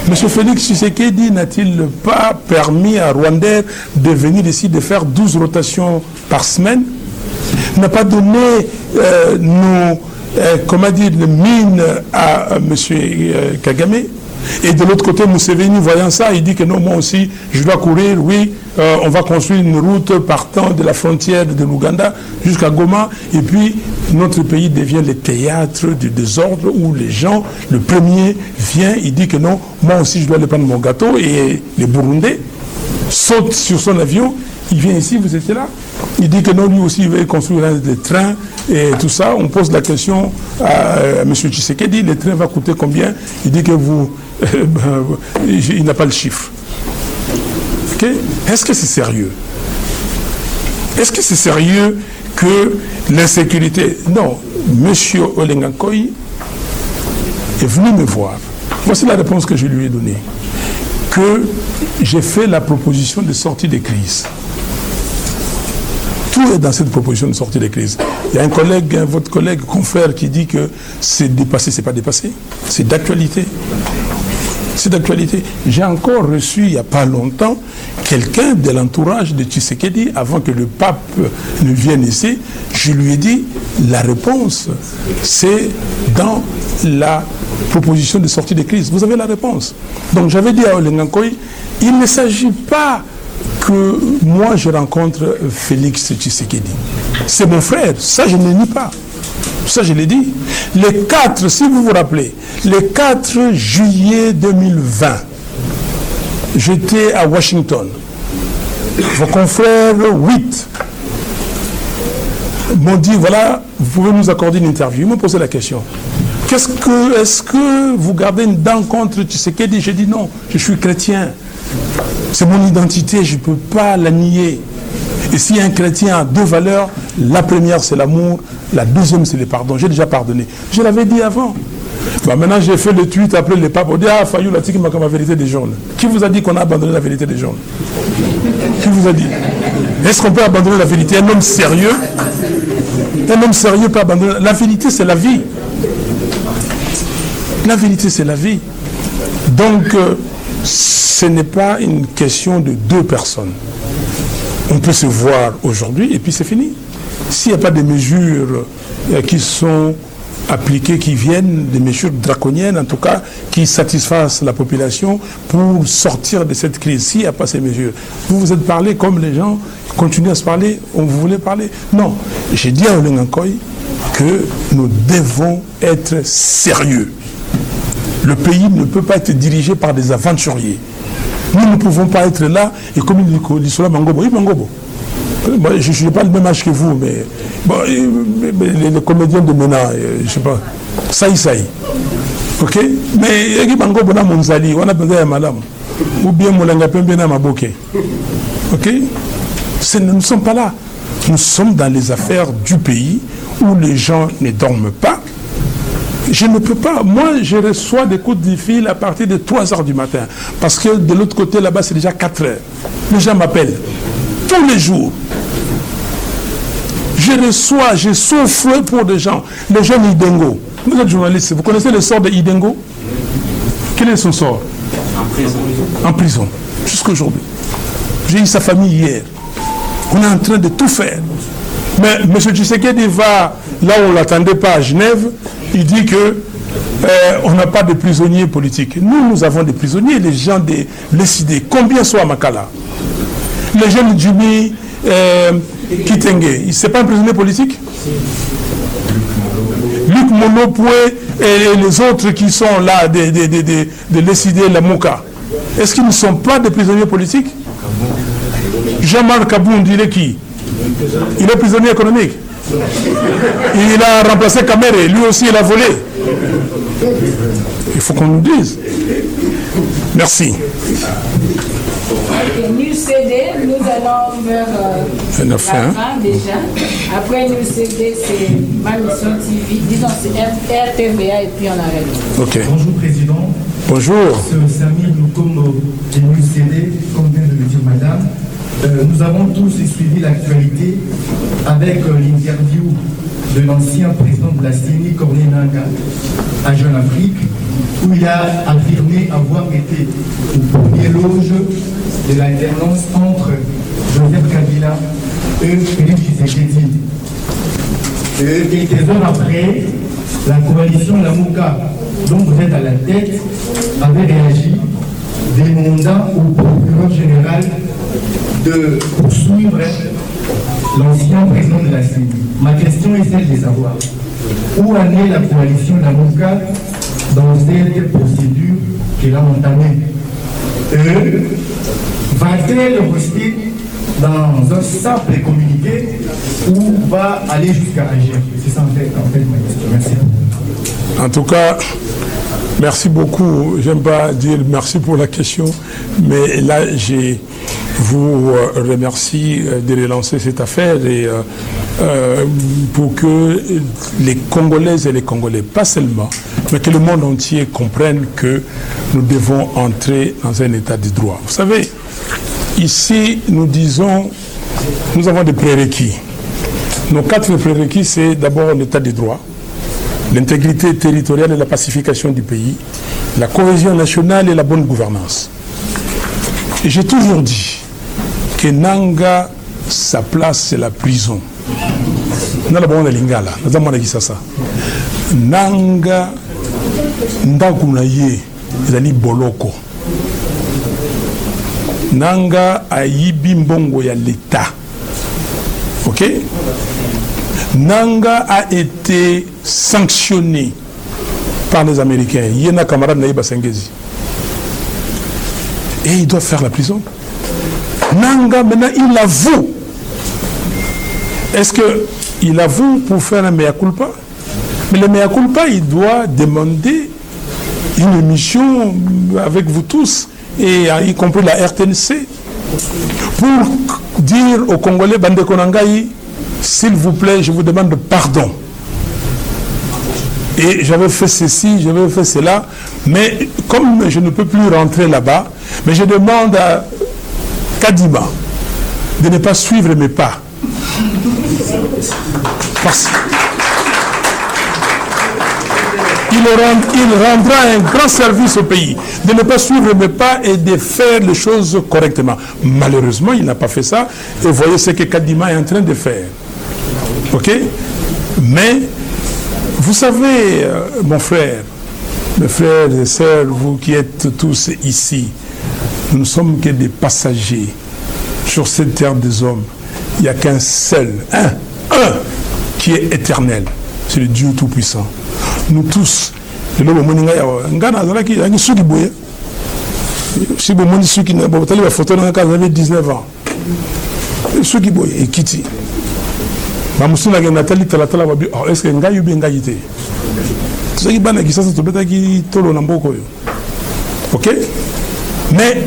M. Félix Tshisekedi n'a-t-il pas permis à Rwanda de venir ici, de faire 12 rotations par semaine? N'a pas donné nos mines à M. Kagame? Et de l'autre côté, Museveni, voyant ça, il dit que non, moi aussi, je dois courir, oui, on va construire une route partant de la frontière de l'Ouganda jusqu'à Goma, et puis notre pays devient le théâtre du désordre où les gens, le premier vient, il dit que non, moi aussi, je dois aller prendre mon gâteau, et les Burundais sautent sur son avion, il vient ici, vous étiez là, il dit que non, lui aussi, il veut construire des trains et tout ça. On pose la question à M. Tshisekedi, le train va coûter combien? Il dit que vous... il n'a pas le chiffre. Okay? Est-ce que c'est sérieux? Est-ce que c'est sérieux que l'insécurité... Non, M. Olingankoy est venu me voir. Voici la réponse que je lui ai donnée. Que j'ai fait la proposition de sortie des crises. Tout est dans cette proposition de sortie des crises. Il y a un collègue, votre collègue, confrère, qui dit que c'est dépassé, c'est pas dépassé. C'est d'actualité. C'est d'actualité. J'ai encore reçu, il n'y a pas longtemps, quelqu'un de l'entourage de Tshisekedi, avant que le pape ne vienne ici. Je lui ai dit, la réponse, c'est dans la proposition de sortie des crises. Vous avez la réponse. Donc j'avais dit à Olingankoy, il ne s'agit pas que moi je rencontre Félix Tshisekedi. C'est mon frère, ça je ne le nie pas. Ça je l'ai dit. Le 4, si vous vous rappelez, le 4 juillet 2020, j'étais à Washington. Vos confrères 8 m'ont dit, voilà, vous pouvez nous accorder une interview. Ils m'ont posé la question. Est-ce que vous gardez une dent contre Tshisekedi? J'ai dit non, je suis chrétien. C'est mon identité, je ne peux pas la nier. Et si un chrétien a deux valeurs, la première c'est l'amour, la deuxième c'est le pardon. J'ai déjà pardonné. Je l'avais dit avant. Bah maintenant j'ai fait le tweet, après le pape, on dit ah Fayou Latiki m'a comme la vérité des jaunes. Qui vous a dit qu'on a abandonné la vérité des jaunes? Qui vous a dit? Est-ce qu'on peut abandonner la vérité? Un homme sérieux peut abandonner. La vérité c'est la vie. La vérité c'est la vie. Donc ce n'est pas une question de deux personnes. On peut se voir aujourd'hui et puis c'est fini. s'il n'y a pas de mesures qui sont appliquées, qui viennent, des mesures draconiennes en tout cas, qui satisfassent la population pour sortir de cette crise, s'il n'y a pas ces mesures. Vous vous êtes parlé comme les gens continuent à se parler, on vous voulait parler. Non, j'ai dit à Olengankoy que nous devons être sérieux. Le pays ne peut pas être dirigé par des aventuriers. Nous ne pouvons pas être là, et comme il dit cela, Mangobo, oui, Mangobo. Moi, je n'ai pas le même âge que vous, mais bon, les comédiens de Mena, je ne sais pas, Saï. Ok? Mais Mangobo na Monzali, on a besoin de madame. Ou bien Moulanga Pembe na Maboke. Ok? Nous ne sommes pas là. Nous sommes dans les affaires du pays où les gens ne dorment pas. Je ne peux pas. Moi, je reçois des coups de fil à partir de 3 heures du matin. Parce que de l'autre côté, là-bas, c'est déjà 4 heures. Les gens m'appellent. Tous les jours. Je souffre pour des gens. Les jeunes Idengo. Vous êtes journaliste. Vous connaissez le sort de Idengo? Quel est son sort? En prison. Jusqu'à aujourd'hui. J'ai eu sa famille hier. On est en train de tout faire. Mais M. Tshisekedi va là où on ne l'attendait pas à Genève. Il dit que on n'a pas de prisonniers politiques. Nous avons des prisonniers, les gens de l'ECD. Combien sont à Makala? Les jeunes Jimmy Kitenge, ce n'est pas un prisonnier politique? Luc Monopoué et les autres qui sont là, de l'ECD, la Mouka, est-ce qu'ils ne sont pas des prisonniers politiques? Jean-Marc Kabound, il est qui? Il est prisonnier économique. Il a remplacé Kamere, lui aussi il a volé. Il faut qu'on nous dise. Merci. Ok, New CD, nous allons vers la fin déjà. Après New CD, c'est ma mission TV. Disons, c'est RTVA et puis on arrête. Ok. Bonjour Président. Bonjour. C'est Samir Loukomo de New CD, comme vient de le dire Madame. Nous avons tous suivi l'actualité avec l'interview de l'ancien président de la CENI, Corneille Nangaa, à Jeune Afrique, où il a affirmé avoir été au premier loge de l'alternance entre Joseph Kabila et Félix Tshisekedi. Et quelques heures après, la coalition Lamuka, dont vous êtes à la tête, avait réagi, demandant au procureur général de poursuivre l'ancien président de la CENI. Ma question est celle de savoir où en est la coalition Lamuka dans cette procédure qu'elle a entamée. Va-t-elle rester dans un simple communiqué ou va aller jusqu'à agir? C'est ça en fait ma question. Merci. En tout cas, merci beaucoup. J'aime pas dire merci pour la question, mais là, je vous remercie de relancer cette affaire et pour que les Congolaises et les Congolais, pas seulement, mais que le monde entier comprenne que nous devons entrer dans un état de droit. Vous savez, ici, nous avons des prérequis. Nos 4 prérequis, c'est d'abord l'état de droit, l'intégrité territoriale et la pacification du pays, la cohésion nationale et la bonne gouvernance. Et j'ai toujours dit que Nanga, sa place, c'est la prison. Nanga, ndakunaye, ezali boloko. Nanga ayibi mbongo ya l'État. Ok? Nanga a été sanctionné par les Américains. Il y a un camarade Naïba Sengezi. Et il doit faire la prison. Nanga, maintenant, il avoue. Est-ce qu'il avoue pour faire un mea culpa? Mais le mea culpa, il doit demander une émission avec vous tous, et y compris la RTNC, pour dire aux Congolais, Bande Konangaï, s'il vous plaît, je vous demande pardon. Et j'avais fait ceci, j'avais fait cela, mais comme je ne peux plus rentrer là-bas, mais je demande à Kadima de ne pas suivre mes pas. Parce il rendra un grand service au pays, de ne pas suivre mes pas et de faire les choses correctement. Malheureusement, il n'a pas fait ça, et voyez ce que Kadima est en train de faire. Ok? Mais, vous savez, mon frère, mes frères et sœurs, vous qui êtes tous ici, nous ne sommes que des passagers sur cette terre des hommes. Il n'y a qu'un seul, un qui est éternel. C'est le Dieu Tout-Puissant. Nous tous, si vous avez une photo, vous avez 19 ans. Ceux qui boy et Kitty. Mamusuna Nathalie Talatala va dire est-ce que Ngayu bien Ngaïté. Ce qui banne qui ça se bête qui tolo namboko. Ok? Mais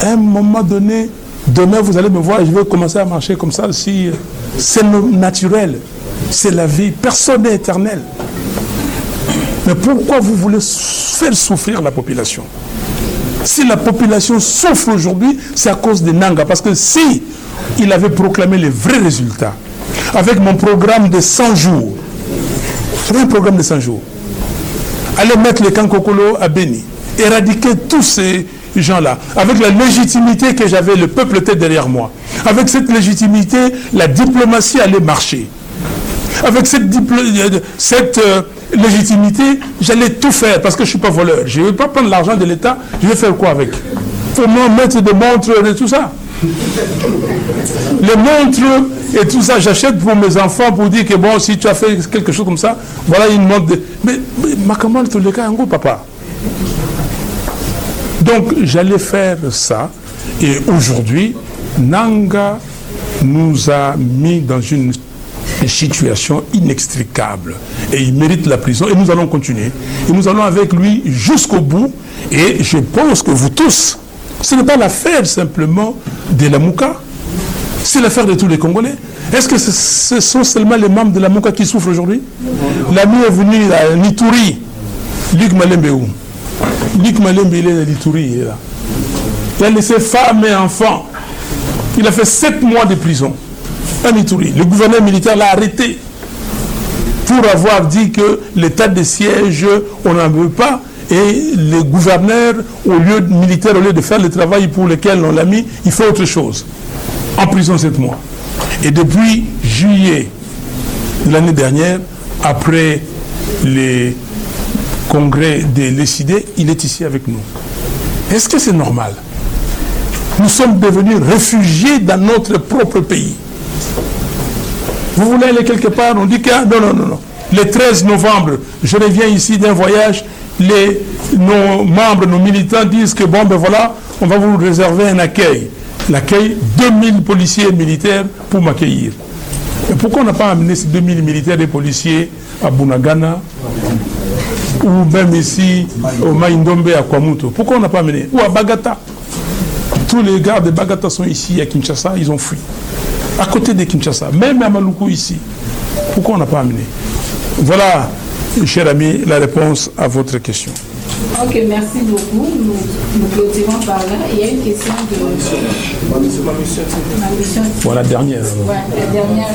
à un moment donné, demain vous allez me voir et je vais commencer à marcher comme ça. Si c'est naturel, c'est la vie. Personne n'est éternel. Mais pourquoi vous voulez faire souffrir la population? Si la population souffre aujourd'hui, c'est à cause des Nanga. Parce que si il avait proclamé les vrais résultats, avec mon programme de 100 jours, j'avais un programme de 100 jours, aller mettre les Kankokolo à Béni, éradiquer tous ces gens-là, avec la légitimité que j'avais, le peuple était derrière moi. Avec cette légitimité, la diplomatie allait marcher. Avec cette légitimité, j'allais tout faire parce que je ne suis pas voleur. Je ne vais pas prendre l'argent de l'État, je vais faire quoi avec? Il faut me mettre des montres et tout ça. Les montres et tout ça, j'achète pour mes enfants pour dire que bon, si tu as fait quelque chose comme ça, voilà une montre. Mais ma commande, tous les cas, en gros, papa. Donc, j'allais faire ça. Et aujourd'hui, Nanga nous a mis dans une situation inextricable. Et il mérite la prison. Et nous allons continuer. Et nous allons avec lui jusqu'au bout. Et je pense que vous tous, ce n'est pas l'affaire simplement de la Mouka. C'est l'affaire de tous les Congolais. Est-ce que ce sont seulement les membres de la Mouka qui souffrent aujourd'hui? L'ami est venu à Nituri. Luc Malembe où? Luc Malembe, il est à Nituri. Il est là. Il a laissé femmes et enfants. Il a fait 7 mois de prison. À Nituri. Le gouverneur militaire l'a arrêté pour avoir dit que l'état de siège, on n'en veut pas. Et le gouverneur, au lieu de faire le travail pour lequel on l'a mis, il fait autre chose. En prison 7 mois. Et depuis juillet de l'année dernière, après les congrès de l'ECD, il est ici avec nous. Est-ce que c'est normal? Nous sommes devenus réfugiés dans notre propre pays. Vous voulez aller quelque part, on dit que non. Le 13 novembre, je reviens ici d'un voyage, nos membres, nos militants disent que bon, ben voilà, on va vous réserver un accueil. L'accueil, 2000 policiers et militaires pour m'accueillir. Mais pourquoi on n'a pas amené ces 2000 militaires et policiers à Bunagana ou même ici au Maïndombe à Kwamuto? Pourquoi on n'a pas amené? Ou à Bagata? Tous les gars de Bagata sont ici à Kinshasa, ils ont fui. À côté de Kinshasa, même à Maluku ici. Pourquoi on n'a pas amené? Voilà, cher ami, la réponse à votre question. Ok, merci beaucoup. Nous clôturons par là. Il y a une question de ma mission. Voilà la dernière. Ouais, la dernière.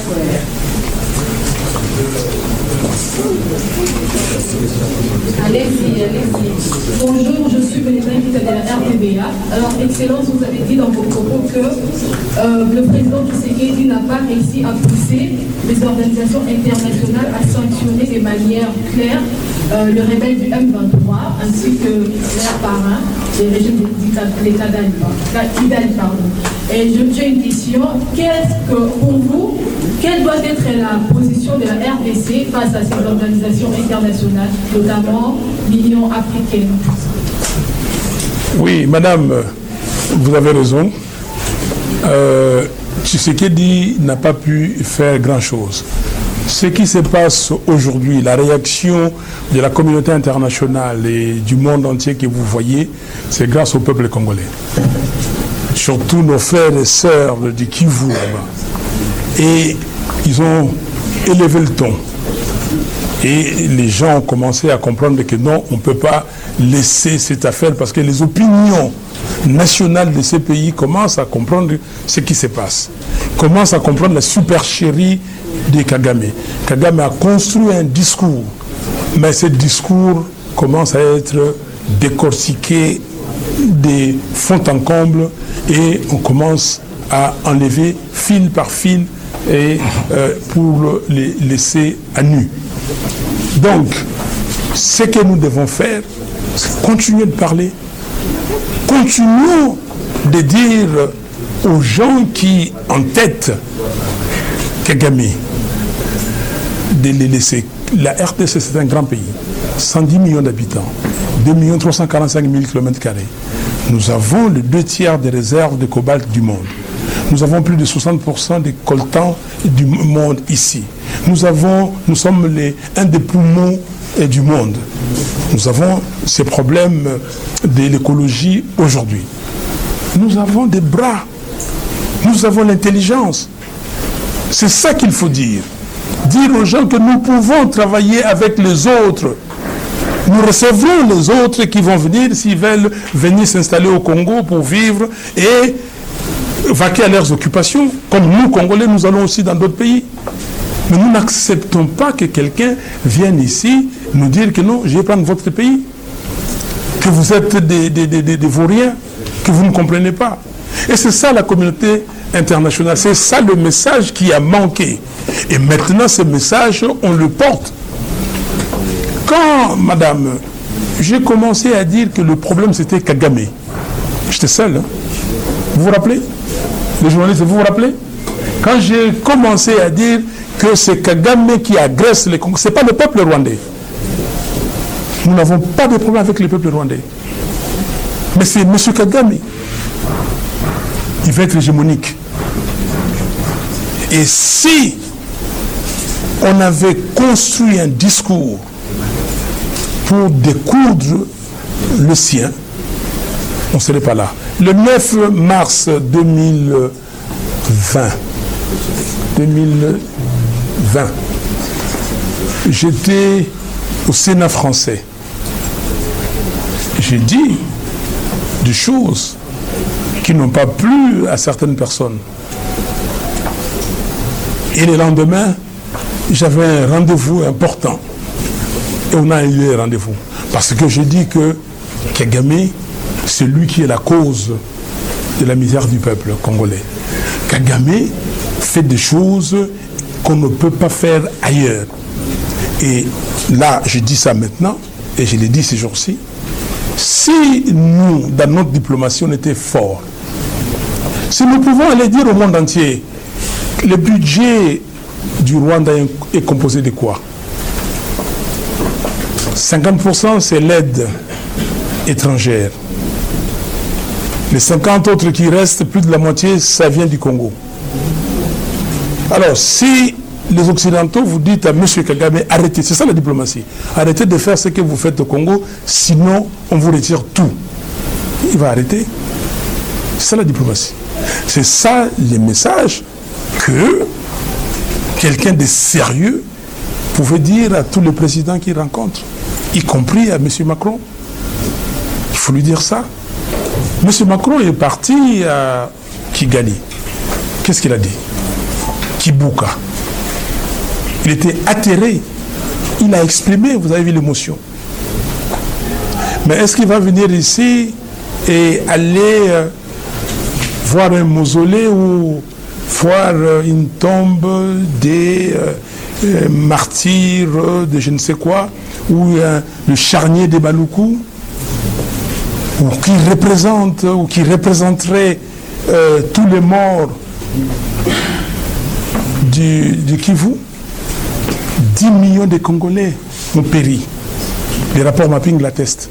Allez-y. Bonjour, je suis bénévole de la RTBA. Alors, Excellence, vous avez dit dans vos propos que le président Tshisekedi n'a pas réussi à pousser les organisations internationales à sanctionner de manière claire le rebelle du M23 ainsi que leur parrain, les régimes de l'État d'Italie. Et j'ai une question. Qu'est-ce que, pour vous, quelle doit être la position de la RDC face à ces organisations internationales, notamment l'Union africaine? Oui, madame, vous avez raison. Tshisekedi n'a pas pu faire grand-chose. Ce qui se passe aujourd'hui, la réaction de la communauté internationale et du monde entier que vous voyez, c'est grâce au peuple congolais. Surtout nos frères et sœurs du Kivu là-bas. Et ils ont élevé le ton. Et les gens ont commencé à comprendre que non, on ne peut pas laisser cette affaire parce que les opinions nationales de ces pays commencent à comprendre ce qui se passe. Commencent à comprendre la supercherie de Kagame. Kagame a construit un discours, mais ce discours commence à être décortiqué de fond en comble et on commence à enlever fil par fil et pour les laisser à nu. Donc, ce que nous devons faire, c'est continuer de parler. Continuons de dire aux gens qui en tête Kagame de les laisser. La RDC, c'est un grand pays, 110 millions d'habitants, 2 345 000 km². Nous avons les 2/3 des réserves de cobalt du monde. Nous avons plus de 60% des coltans du monde ici. Nous sommes un des poumons du monde. Nous avons ces problèmes de l'écologie aujourd'hui. Nous avons des bras. Nous avons l'intelligence. C'est ça qu'il faut dire. Dire aux gens que nous pouvons travailler avec les autres. Nous recevrons les autres qui vont venir s'ils veulent venir s'installer au Congo pour vivre et vaquer à leurs occupations. Comme nous, Congolais, nous allons aussi dans d'autres pays. Mais nous n'acceptons pas que quelqu'un vienne ici nous dire que non, je vais prendre votre pays, que vous êtes des vauriens, que vous ne comprenez pas. Et c'est ça la communauté internationale, c'est ça le message qui a manqué. Et maintenant, ce message, on le porte. Quand, madame, j'ai commencé à dire que le problème c'était Kagame, j'étais seul. Hein? Vous vous rappelez? Les journalistes, vous vous rappelez? Quand j'ai commencé à dire que c'est Kagame qui agresse les Congolais, ce n'est pas le peuple rwandais. Nous n'avons pas de problème avec le peuple rwandais. Mais c'est M. Kagame. Il va être hégémonique. Et si on avait construit un discours pour découdre le sien, on ne serait pas là. Le 9 mars 2020, j'étais au Sénat français. J'ai dit des choses qui n'ont pas plu à certaines personnes. Et le lendemain, j'avais un rendez-vous important. Et on a eu un rendez-vous. Parce que je dis que Kagame, c'est lui qui est la cause de la misère du peuple congolais. Kagame fait des choses qu'on ne peut pas faire ailleurs. Et là, je dis ça maintenant, et je l'ai dit ces jours-ci, si nous, dans notre diplomatie, on était forts, si nous pouvons aller dire au monde entier, le budget du Rwanda est composé de quoi? 50% c'est l'aide étrangère. Les 50 autres qui restent, plus de la moitié, ça vient du Congo. Alors, si les Occidentaux vous dites à M. Kagame, arrêtez, c'est ça la diplomatie, arrêtez de faire ce que vous faites au Congo, sinon on vous retire tout. Il va arrêter. C'est ça la diplomatie. C'est ça les messages que quelqu'un de sérieux pouvait dire à tous les présidents qu'il rencontre, y compris à M. Macron. Il faut lui dire ça. M. Macron est parti à Kigali. Qu'est-ce qu'il a dit? Kibuka. Il était atterré. Il a exprimé, vous avez vu l'émotion. Mais est-ce qu'il va venir ici et aller voir un mausolée ou voir une tombe des martyrs de je ne sais quoi, ou le charnier des Baloukou, ou qui représente, ou qui représenterait tous les morts du Kivu? 10 millions de Congolais ont péri. Les rapports mapping l'attestent.